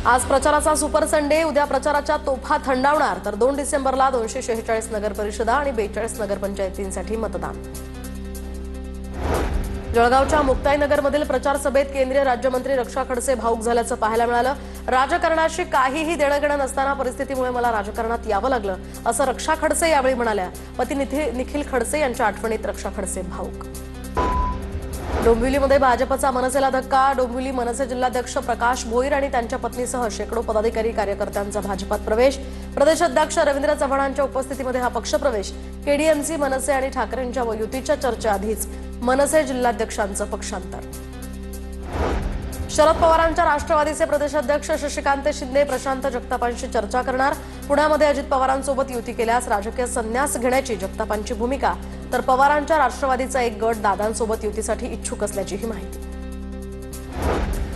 आज प्रचाराचा super Sunday. उद्या प्रचाराच्या तोफा थंडावणार, तर 2 डिसेंबरला 246 नगर परिषदा आणि 42 नगरपंचायतींसाठी मतदान। जळगावच्या मुक्ताईनगरमधील प्रचार सभेत केंद्रीय राज्यमंत्री रक्षा खडसे भाऊक झाल्याचं पाहायला मिळालं। राजकारणाशी काहीही देणंघेणं नसताना परिस्थितीमुळे मला राजकारणात यावं लागलं, असं रक्षा खडसे यावेळी म्हणाल्या। पती निखिल खडसे यांच्या आठवणीत रक्षा खडसे भाऊक। डोंबिवलीमध्ये भाजपचा मनसेला धक्का। डोंबिवली मनसे जिल्हाध्यक्ष प्रकाश भोईर आणि त्यांच्या पत्नीसह शेकडो पदाधिकारी कार्यकर्त्यांचा भाजपात प्रवेश। प्रदेशाध्यक्ष रवींद्र चव्हाणांच्या उपस्थितीमध्ये हा पक्षप्रवेश। केडीएमसी, मनसे आणि ठाकरेंच्या युतीच्या चर्चेआधीच मनसे जिल्हाध्यक्षांचं पक्षांतर। शरद पवारांच्या राष्ट्रवादीचे प्रदेशाध्यक्ष शशिकांत शिंदे प्रशांत जगतापांशी चर्चा करणार। पुण्यामध्ये अजित पवारांसोबत युती केल्यास राजकीय संन्यास घेण्याची जगतापांची भूमिका, तर पवारांच्या राष्ट्रवादीचा एक गट दादांसोबत युतीसाठी इच्छुक असल्याचीही माहिती।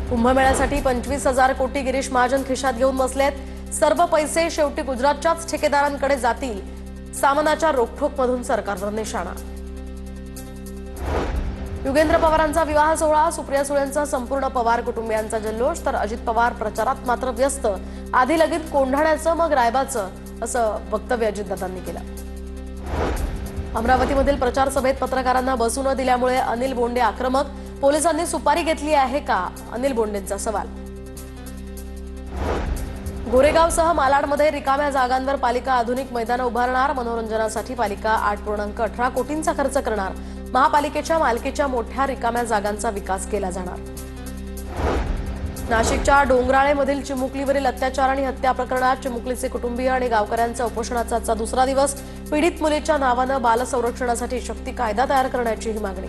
कुंभमेळ्यासाठी 25,000 कोटी गिरीश महाजन खिशात घेऊन बसलेत। सर्व पैसे शेवटी गुजरातच्याच ठेकेदारांकडे जातील, सामनाच्या रोखठोकमधून सरकारवर निशाणा। युगेंद्र पवारांचा विवाह सोहळा, सुप्रिया सुळेंचा संपूर्ण पवार कुटुंबियांचा जल्लोष, तर अजित पवार प्रचारात मात्र व्यस्त। आधी लगीत कोंढाण्याचं मग रायबाचं, असं वक्तव्य अजितदादांनी केलं। अमरावतीमधील प्रचार सभेत पत्रकारांना बसू न दिल्यामुळे अनिल बोंडे आक्रमक। पोलिसांनी सुपारी घेतली आहे का, अनिल बोंडेंचा सवाल। गोरेगावसह मालाडमध्ये रिकाम्या जागांवर पालिका आधुनिक मैदान उभारणार। मनोरंजनासाठी पालिका 8.18 कोटींचा खर्च करणार। महापालिकेच्या मालकीच्या मोठ्या रिकाम्या जागांचा विकास केला जाणार। नाशिकच्या डोंगराळेमधील चिमुकलीवरील अत्याचार आणि हत्या प्रकरणात चिमुकलीचे कुटुंबीय आणि गावकऱ्यांच्या उपोषणाचा आजचा दुसरा दिवस। पीडित मुलीच्या नावानं बाल संरक्षणासाठी शक्ती कायदा तयार करण्याचीही मागणी।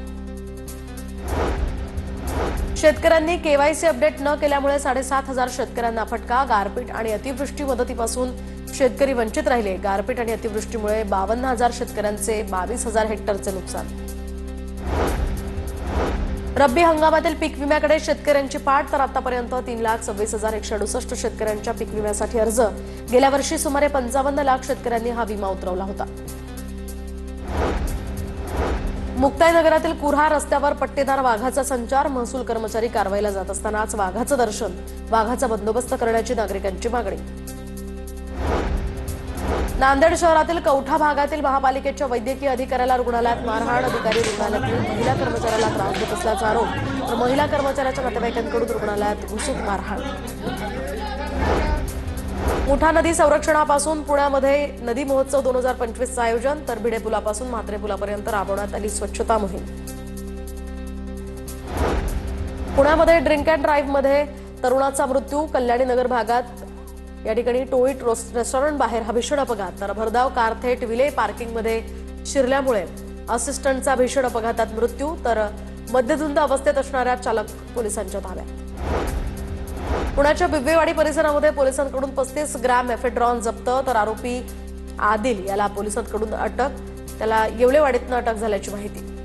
शेतकऱ्यांनी केवायसी अपडेट न केल्यामुळे 7,500 शेतकऱ्यांना फटका। गारपीट आणि अतिवृष्टी मदतीपासून शेतकरी वंचित राहिले। गारपीट आणि अतिवृष्टीमुळे 52,000 शेतकऱ्यांचे 22,000 हेक्टरचे नुकसान। रब्बी हंगामातील पीक विम्याकडे शेतकऱ्यांची पाठ, तर आतापर्यंत 3,26,168 शेतकऱ्यांच्या पीक विम्यासाठी अर्ज। गेल्या वर्षी सुमारे 55 लाख शेतकऱ्यांनी हा विमा उतरवला होता। मुक्ताईनगरातील कुऱ्हा रस्त्यावर पट्टेदार वाघाचा संचार। महसूल कर्मचारी कारवाईला जात असतानाच वाघाचं दर्शन, वाघाचा बंदोबस्त करण्याची नागरिकांची मागणी। नांदेड शहरातील कौठा भागातील महापालिकेच्या वैद्यकीय अधिकाऱ्याला रुग्णालयात मारहाण। अधिकारी रुग्णालयातील महिला कर्मचाऱ्याला त्रास देत असल्याचा आरोप, तर महिला कर्मचाऱ्याच्या नातेवाईकांकडून रुग्णालयात घुसून मारहाण। मुठा नदी संरक्षणापासून पुण्यामध्ये नदी महोत्सव 2025चं आयोजन, तर भिडे पुलापासून म्हात्रे पुलापर्यंत राबवण्यात आली स्वच्छता मोहीम। पुण्यामध्ये ड्रिंक अँड ड्राईव्हमध्ये तरुणाचा मृत्यू। कल्याणी नगर भागात या ठिकाणी टोईट रेस्टॉरंट बाहेर हा भीषण अपघात, तर भरधाव कार थेट विले पार्किंगमध्ये शिरल्यामुळे असिस्टंटचा भीषण अपघातात मृत्यू, तर मद्यधुंद अवस्थेत असणाऱ्या चालक पोलिसांच्या ताब्यात। पुण्याच्या बिब्वेवाडी परिसरामध्ये पोलिसांकडून 35 ग्रॅम एफेड्रॉन जप्त, तर आरोपी आदिल याला पोलिसांकडून अटक, त्याला येवलेवाडीतनं अटक झाल्याची माहिती।